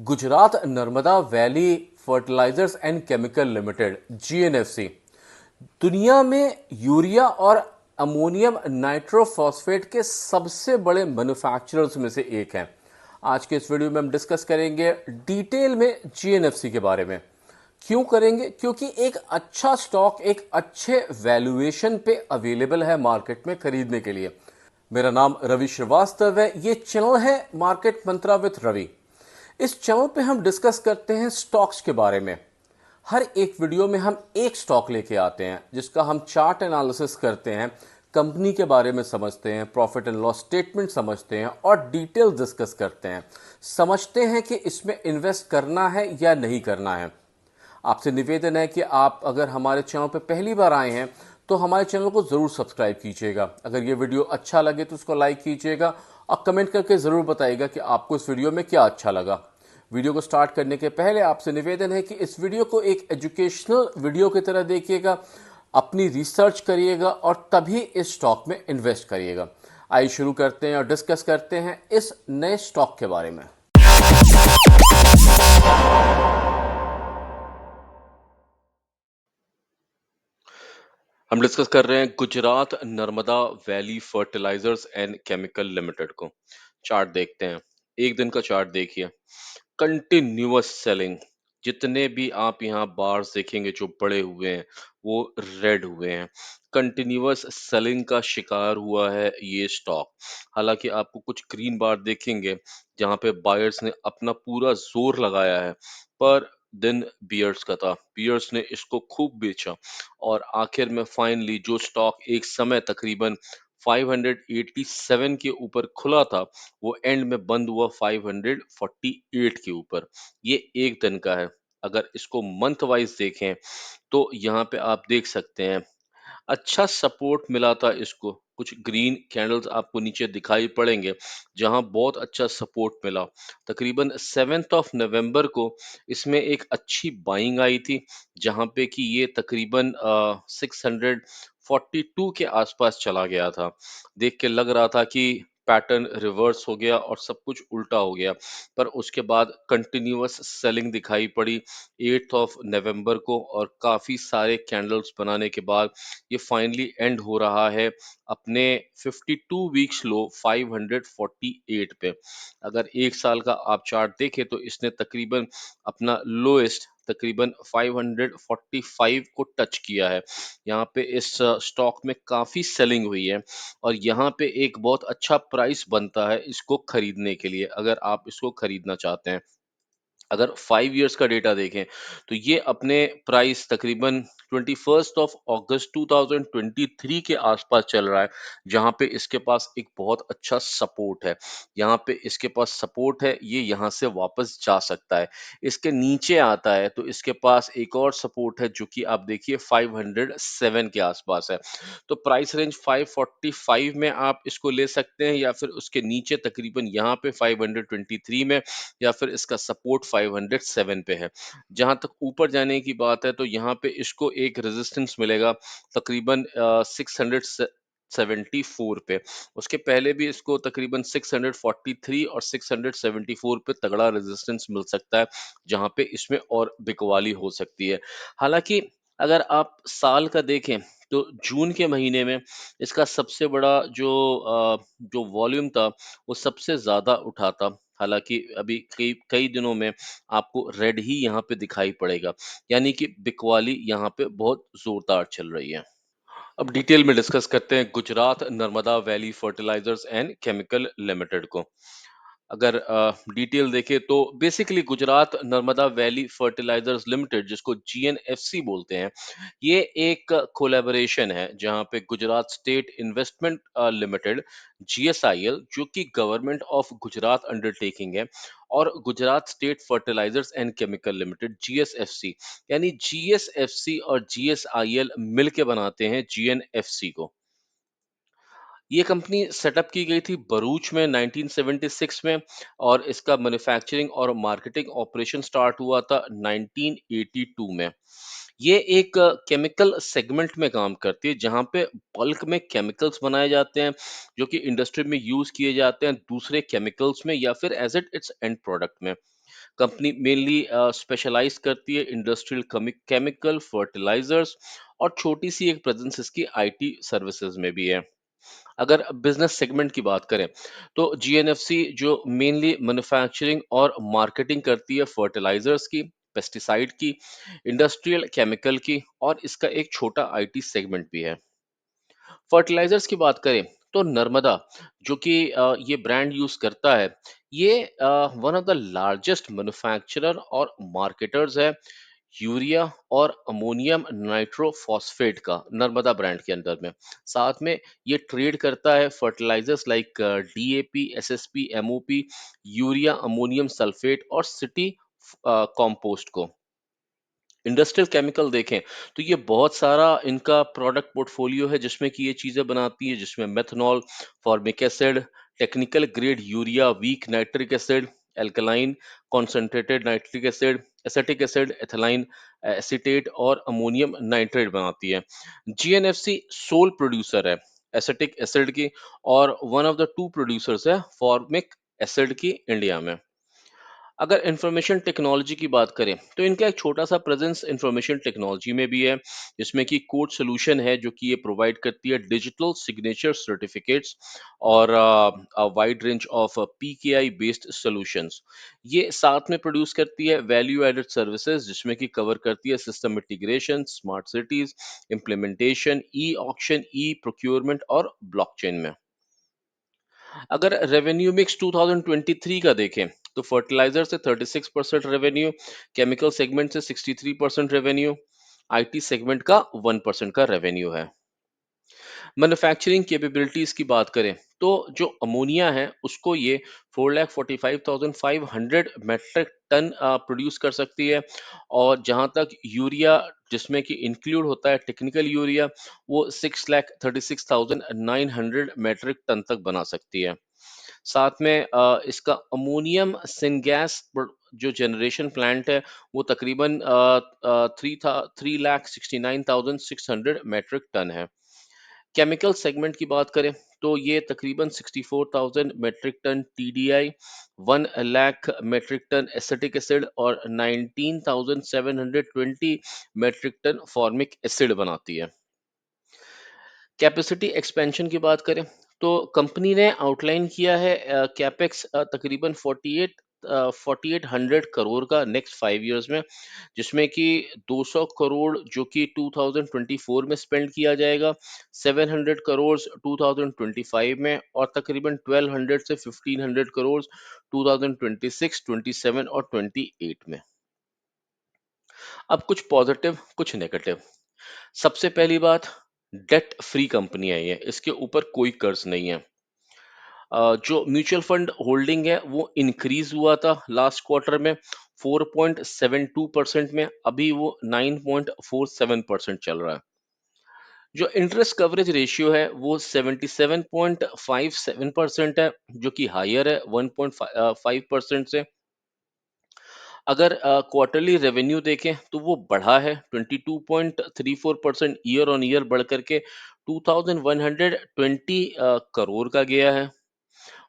Gujarat Narmada valley fertilisers and chemical limited GNFC दुनिया में urea और अमोनियम नाइट्रोफॉस्फेट के सबसे बड़े मैन्युफैक्चरर्स में से एक है। आज के इस वीडियो में हम डिस्कस करेंगे डिटेल में जीएनएफसी के बारे में। क्यों करेंगे? क्योंकि एक अच्छा स्टॉक एक अच्छे वैल्यूएशन पे अवेलेबल है मार्केट में खरीदने के लिए। मेरा नाम रवि श्रीवास्तव है। ये चैनल है मार्केट मंत्रा विद रवि। इस चैनल पे हम डिस्कस करते हैं स्टॉक्स के बारे में। हर एक वीडियो में हम एक स्टॉक लेके आते हैं जिसका हम चार्ट एनालिसिस करते हैं, कंपनी के बारे में समझते हैं, प्रॉफिट एंड लॉस स्टेटमेंट समझते हैं और डिटेल डिस्कस करते हैं। समझते हैं कि इसमें इन्वेस्ट करना है या नहीं करना है। आपसे निवेदन है कि आप अगर हमारे चैनल पर पहली बार आए हैं तो हमारे चैनल को जरूर सब्सक्राइब कीजिएगा। अगर ये वीडियो अच्छा लगे तो उसको लाइक कीजिएगा और कमेंट करके जरूर बताइएगा कि आपको इस वीडियो में क्या अच्छा लगा। वीडियो को स्टार्ट करने के पहले आपसे निवेदन है कि इस वीडियो को एक एजुकेशनल वीडियो की तरह देखिएगा, अपनी रिसर्च करिएगा और तभी इस स्टॉक में इन्वेस्ट करिएगा। आइए शुरू करते हैं और डिस्कस करते हैं इस नए स्टॉक के बारे में। हम डिस्कस कर रहे हैं Gujarat Narmada valley fertilisers and chemical limited को। चार्ट देखते हैं। एक दिन का चार्ट देखिए। Continuous selling. जितने भी आप यहाँ बार्स देखेंगे जो बड़े हुए हैं वो रेड हुए हैं। कंटिन्यूअस सेलिंग का शिकार हुआ है ये स्टॉक। हालांकि आपको कुछ ग्रीन बार देखेंगे जहां पे बायर्स ने अपना पूरा जोर लगाया है, पर दिन बियर्स का था। बियर्स ने इसको खूब बेचा और आखिर में फाइनली जो स्टॉक एक समय तकरीबन 587 के ऊपर खुला था वो एंड में बंद हुआ 548 के ऊपर। ये एक दिन का है। अगर इसको मंथ वाइज देखें तो यहाँ पे आप देख सकते हैं अच्छा सपोर्ट मिला था इसको। कुछ ग्रीन कैंडल्स आपको नीचे दिखाई पड़ेंगे जहां बहुत अच्छा सपोर्ट मिला। तकरीबन 7th ऑफ नवंबर को इसमें एक अच्छी बाइंग आई थी जहां पे कि ये तकरीबन 642 के आसपास चला गया था। देख के लग रहा था कि पैटर्न रिवर्स हो गया और सब कुछ उल्टा हो गया, पर उसके बाद कंटिन्यूअस सेलिंग दिखाई पड़ी 8th ऑफ नवंबर को और काफी सारे कैंडल्स बनाने के बाद ये फाइनली एंड हो रहा है अपने 52 वीक्स लो 548 पे। अगर एक साल का आप चार्ट देखें तो इसने तकरीबन अपना लोएस्ट तकरीबन 545 को टच किया है। यहाँ पे इस स्टॉक में काफी सेलिंग हुई है और यहाँ पे एक बहुत अच्छा प्राइस बनता है इसको खरीदने के लिए अगर आप इसको खरीदना चाहते हैं। अगर 5 इयर्स का डेटा देखें तो ये अपने प्राइस तकरीबन 21 अगस्त 2023 के आसपास चल रहा है जहां पे इसके पास एक बहुत अच्छा सपोर्ट है। यहाँ पे इसके पास सपोर्ट है, ये यहाँ से वापस जा सकता है। इसके नीचे आता है तो इसके पास एक और सपोर्ट है जो कि आप देखिए 507 के आसपास है। तो प्राइस रेंज 545 में आप इसको ले सकते हैं या फिर उसके नीचे तकरीबन यहाँ पे 523 में या फिर इसका सपोर्ट 507 पे है। जहां तक ऊपर जाने की बात है तो यहाँ पे इसको एक रेजिस्टेंस मिलेगा तकरीबन 674 पे। उसके पहले भी इसको तकरीबन 643 और 674 पे तगड़ा रेजिस्टेंस मिल सकता है जहां पे इसमें और बिकवाली हो सकती है। हालांकि अगर आप साल का देखें तो जून के महीने में इसका सबसे बड़ा जो वॉल्यूम था वो सबसे ज्यादा उठा था। हालांकि अभी कई कई दिनों में आपको रेड ही यहाँ पे दिखाई पड़ेगा, यानी कि बिकवाली यहाँ पे बहुत जोरदार चल रही है। अब डिटेल में डिस्कस करते हैं Gujarat Narmada valley fertilisers and chemical limited को। अगर डिटेल देखें तो basically Gujarat Narmada valley fertilisers limited जिसको जीएनएफसी बोलते हैं, ये एक कोलैबोरेशन है जहां पे Gujarat state investment limited GSIL जो कि गवर्नमेंट ऑफ गुजरात अंडरटेकिंग है और Gujarat state fertilisers and chemical limited GSFC, यानी जीएसएफसी और जीएसआईएल मिलके बनाते हैं जीएनएफसी को। ये कंपनी सेटअप की गई थी भरूच में 1976 में और इसका मैन्युफैक्चरिंग और मार्केटिंग ऑपरेशन स्टार्ट हुआ था 1982 में। ये एक केमिकल सेगमेंट में काम करती है जहाँ पे बल्क में केमिकल्स बनाए जाते हैं जो कि इंडस्ट्री में यूज किए जाते हैं दूसरे केमिकल्स में या फिर as it its end product में। कंपनी मेनली स्पेशलाइज करती है इंडस्ट्रियल केमिकल फर्टिलाइजर्स और छोटी सी एक प्रेजेंस इसकी आईटी सर्विसेज में भी है। अगर बिजनेस सेगमेंट की बात करें तो जीएनएफसी जो मेनली मैन्युफैक्चरिंग और मार्केटिंग करती है फर्टिलाइजर्स की, पेस्टिसाइड की, इंडस्ट्रियल केमिकल की और इसका एक छोटा आईटी सेगमेंट भी है। फर्टिलाइजर्स की बात करें तो नर्मदा जो कि ये ब्रांड यूज करता है, ये one of the largest manufacturer और मार्केटर्स है यूरिया और अमोनियम नाइट्रोफॉस्फेट का नर्मदा ब्रांड के अंदर में। साथ में ये ट्रेड करता है fertilisers like DAP, SSP, MOP, urea, ammonium sulphate और सिटी कॉम्पोस्ट को। इंडस्ट्रियल केमिकल देखें तो ये बहुत सारा इनका प्रोडक्ट पोर्टफोलियो है जिसमें कि ये चीज़ें बनाती है, जिसमें methanol, formic acid, technical grade urea, weak nitric acid, alkaline concentrated nitric acid, acetic acid, ethylene acetate और अमोनियम नाइट्रेट बनाती है। जीएनएफसी सोल प्रोड्यूसर है एसिटिक एसिड की और one of the two producers है फॉर्मिक एसिड की India में। अगर इंफॉर्मेशन टेक्नोलॉजी की बात करें तो इनका एक छोटा सा प्रेजेंस इंफॉर्मेशन टेक्नोलॉजी में भी है जिसमें कि कोड सोल्यूशन है जो कि ये प्रोवाइड करती है डिजिटल सिग्नेचर सर्टिफिकेट्स और wide range of पीकेआई based solutions. ये साथ में प्रोड्यूस करती है वैल्यू एडेड सर्विसेज जिसमें कि कवर करती है system integration, smart cities implementation, e auction, e procurement और ब्लॉकचेन में। अगर रेवेन्यू मिक्स 2023 का देखें तो फर्टिलाइजर से 36% रेवेन्यू, केमिकल सेगमेंट से 63% रेवेन्यू, आईटी सेगमेंट का 1% का रेवेन्यू है। मैन्युफैक्चरिंग कैपेबिलिटीज की बात करें तो जो अमोनिया है उसको ये 4,45,500 मेट्रिक टन प्रोड्यूस कर सकती है और जहां तक यूरिया जिसमें कि इंक्लूड होता है टेक्निकल यूरिया वो 6,36,900 मेट्रिक टन तक बना सकती है। साथ में इसका अमोनियम सिंगैस जो जनरेशन प्लांट है वो तकरीबन 3,69,600 मेट्रिक टन है। केमिकल सेगमेंट की बात करें तो ये तकरीबन 64,000 metric tonne TDI, 1 lakh metric tonne acetic acid और 19,720 मेट्रिक टन फॉर्मिक एसिड बनाती है। कैपेसिटी एक्सपेंशन की बात करें तो कंपनी ने आउटलाइन किया है कैपेक्स तकरीबन 4800 करोड़ का नेक्स्ट 5 इयर्स में, जिसमें कि 200 करोड़ जो कि 2024 में स्पेंड किया जाएगा, 700 करोड़ 2025 में और तकरीबन 1200 से 1500 करोड़ 2026, 27 और 28 में। अब कुछ पॉजिटिव कुछ नेगेटिव। सबसे पहली बात, डेट फ्री कंपनी है ये, इसके ऊपर कोई कर्ज नहीं है। जो म्यूचुअल फंड होल्डिंग है वो इंक्रीज हुआ था लास्ट क्वार्टर में 4.72% में, अभी वो 9.47% चल रहा है। जो इंटरेस्ट कवरेज रेशियो है वो 77.57% है जो कि हायर है 1.5% से। अगर क्वार्टरली रेवेन्यू देखें तो वो बढ़ा है 22.34% ईयर ऑन ईयर बढ़ करके 2120 करोड़ का गया है।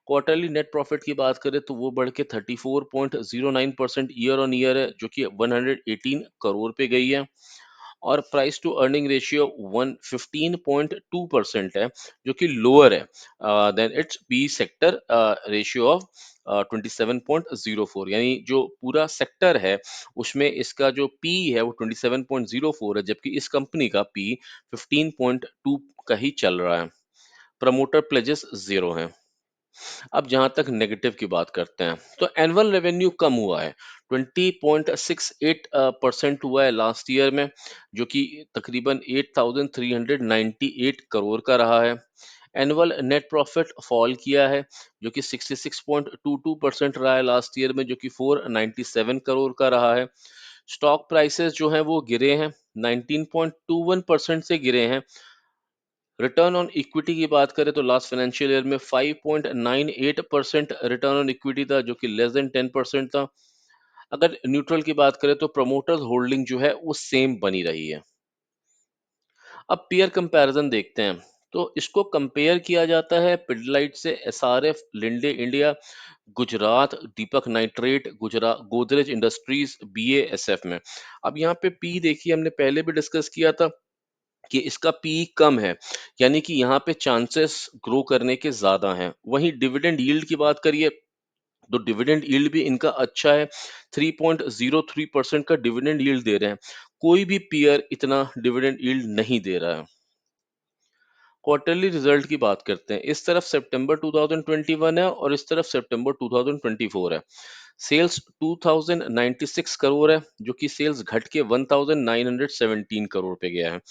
क्वार्टरली नेट प्रॉफिट की बात करें तो वो बढ़ के 34.09% ईयर ऑन ईयर है जो कि 118 करोड़ पे गई है। और प्राइस टू अर्निंग रेशियो 115.2% है जो कि लोअर है than its B sector ratio of 27.04, यानी जो पूरा सेक्टर है उसमें इसका जो पी है वो 27.04 है जबकि इस कंपनी का पी 15.2 का ही चल रहा है। प्रमोटर प्लेजेस जीरो हैं। अब जहां तक नेगेटिव की बात करते हैं तो एनुअल रेवेन्यू कम हुआ है 20.68% हुआ है लास्ट ईयर में जो कि तकरीबन 8,398 करोड़ का रहा है। एनुअल नेट प्रॉफिट फॉल किया है जो कि 66.22% रहा है लास्ट ईयर में जो कि 497 करोड़ का रहा है। स्टॉक प्राइसेस जो हैं वो गिरे हैं 19.21% से गिरे हैं। रिटर्न ऑन इक्विटी की बात करें तो लास्ट फाइनेंशियल ईयर में 5.98% रिटर्न ऑन इक्विटी था जो कि लेस देन 10% था। अगर न्यूट्रल की बात करें तो प्रमोटर्स होल्डिंग जो है वो सेम बनी रही है। अब पीयर कंपैरिजन देखते हैं। तो इसको कंपेयर किया जाता है पिडलाइट से, SRF, Linde India, Gujarat, Deepak Nitrite, Gujarat, Godrej Industries, BASF में। अब यहाँ पे पी देखिए, हमने पहले भी डिस्कस किया था कि इसका पी कम है, यानी कि यहाँ पे चांसेस ग्रो करने के ज्यादा हैं। वहीं डिविडेंड यील्ड की बात करिए तो डिविडेंड यील्ड भी इनका अच्छा है, 3.03% का डिविडेंड यील्ड दे रहे हैं। कोई भी पीयर इतना डिविडेंड यील्ड नहीं दे रहा है। क्वार्टरली रिजल्ट की बात करते हैं। इस तरफ सितंबर 2021 है और इस तरफ सितंबर 2024 है। सेल्स 2096 करोड़ है, जो कि सेल्स घट के 1917 करोड़ पे गया है।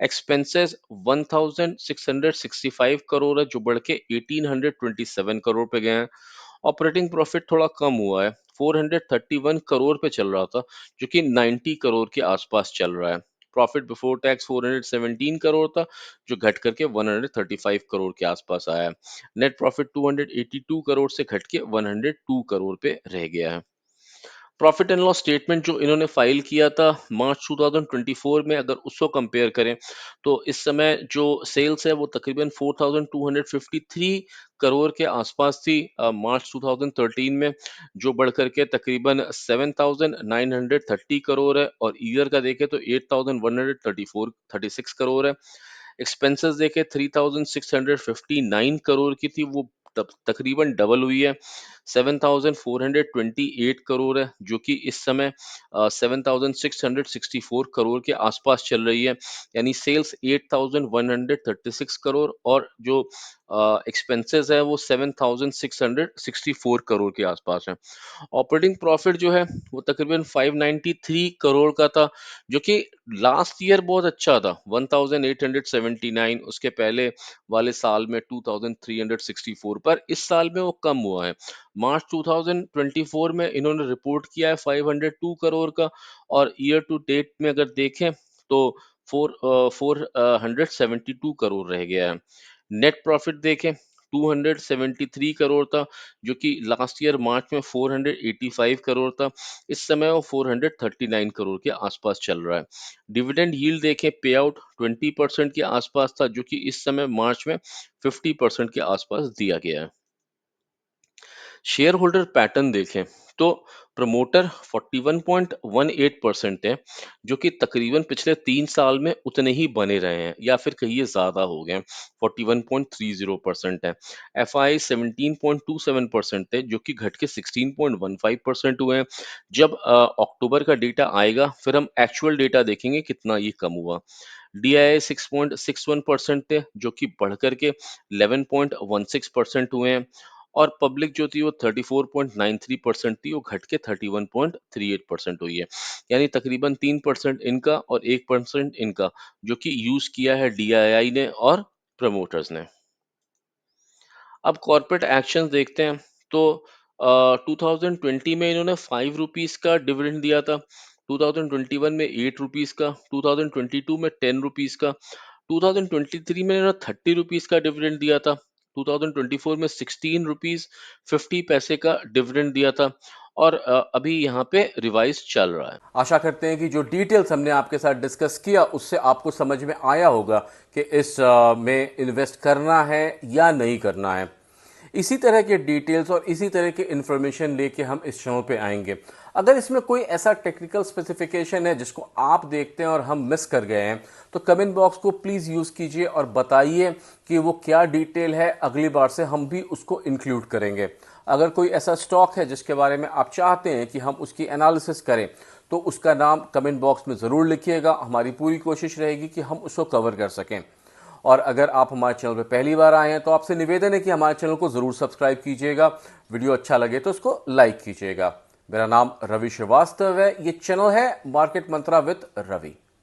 एक्सपेंसेस 1665 करोड़ है, जो बढ़ के 1827 करोड़ पे गए हैं। ऑपरेटिंग प्रॉफिट थोड़ा कम हुआ है, 431 करोड़ पे चल रहा था, जो कि 90 करोड़ के आसपास चल रहा है। प्रॉफिट बिफोर टैक्स 417 करोड़ था, जो घट करके 135 करोड़ के आसपास आया है। नेट प्रॉफिट 282 करोड़ से घट के 102 करोड़ पे रह गया है। प्रॉफिट एंड लॉस स्टेटमेंट जो इन्होंने फाइल किया था मार्च 2024 में, अगर उसको कंपेयर करें तो इस समय जो सेल्स है वो तकरीबन 4253 करोड़ के आसपास थी मार्च 2013 में, जो बढ़ करके तकरीबन 7930 करोड़ है। और ईयर का देखें तो 8136 करोड़ है। एक्सपेंसेस देखें 3659 करोड़ की थी, वो तकरीबन डबल हुई है, 7428 करोड़ है, जो कि इस समय 7664 करोड़ के आसपास चल रही है। यानी सेल्स 8136 करोड़ और जो एक्सपेंसेस है वो 7664 करोड़ के आसपास है। ऑपरेटिंग प्रॉफिट जो है वो तकरीबन 593 करोड़ का था, जो कि लास्ट ईयर बहुत अच्छा था, 1879, उसके पहले वाले साल में 2364, पर इस साल में वो कम हुआ है। मार्च 2024 में इन्होंने रिपोर्ट किया है 502 करोड़ का, और ईयर टू डेट में अगर देखें तो 472 करोड़ रह गया है। नेट प्रॉफिट देखें 273 करोड़ था, जो कि लास्ट ईयर मार्च में 485 करोड़ था। इस समय वो 439 करोड़ के आसपास चल रहा है। डिविडेंड यील्ड देखें, पे आउट 20% के आसपास था, जो कि इस समय मार्च में 50% के आसपास दिया गया है। शेयर होल्डर पैटर्न देखें तो प्रमोटर 41.18% है, जो कि तकरीबन पिछले 3 साल में उतने ही बने रहे हैं या फिर कहिए ज्यादा हो गए, 41.30% है। एफ आई 17.27% है, जो कि घट के 16.15% हुए हैं। जब अक्टूबर का डेटा आएगा फिर हम एक्चुअल डेटा देखेंगे कितना ये कम हुआ। डी आई 6.61% थे, जो कि बढ़ करके 11.16% हुए हैं। और पब्लिक जो थी वो 34.93% थी, वो घट के 31.38% हुई है। यानी तकरीबन 3% इनका और 1% इनका, जो कि यूज किया है डीआईआई ने और प्रमोटर्स ने। अब कॉर्पोरेट एक्शन देखते हैं। तो 2020 में इन्होंने 5 रुपीज का डिविडेंड दिया था, 2021 में 8 रुपीज का, 2022 में 10 रुपीज का, 2023 में इन्होंने 30 रुपीज का डिविडेंड दिया था, 2024 में 16 रुपीज 50 पैसे का डिविडेंड दिया था, और अभी यहाँ पे रिवाइज चल रहा है। आशा करते हैं कि जो डिटेल्स हमने आपके साथ डिस्कस किया उससे आपको समझ में आया होगा कि इस में इन्वेस्ट करना है या नहीं करना है। इसी तरह के डिटेल्स और इसी तरह के इंफॉर्मेशन लेके हम इस शो पे आएंगे। अगर इसमें कोई ऐसा टेक्निकल स्पेसिफिकेशन है जिसको आप देखते हैं और हम मिस कर गए हैं, तो कमेंट बॉक्स को प्लीज़ यूज़ कीजिए और बताइए कि वो क्या डिटेल है। अगली बार से हम भी उसको इंक्लूड करेंगे। अगर कोई ऐसा स्टॉक है जिसके बारे में आप चाहते हैं कि हम उसकी एनालिसिस करें, तो उसका नाम कमेंट बॉक्स में ज़रूर लिखिएगा। हमारी पूरी कोशिश रहेगी कि हम उसको कवर कर सकें। और अगर आप हमारे चैनल पर पहली बार आए हैं तो आपसे निवेदन है कि हमारे चैनल को ज़रूर सब्सक्राइब कीजिएगा। वीडियो अच्छा लगे तो उसको लाइक कीजिएगा। मेरा नाम रवि श्रीवास्तव है। ये चैनल है मार्केट मंत्रा विद रवि।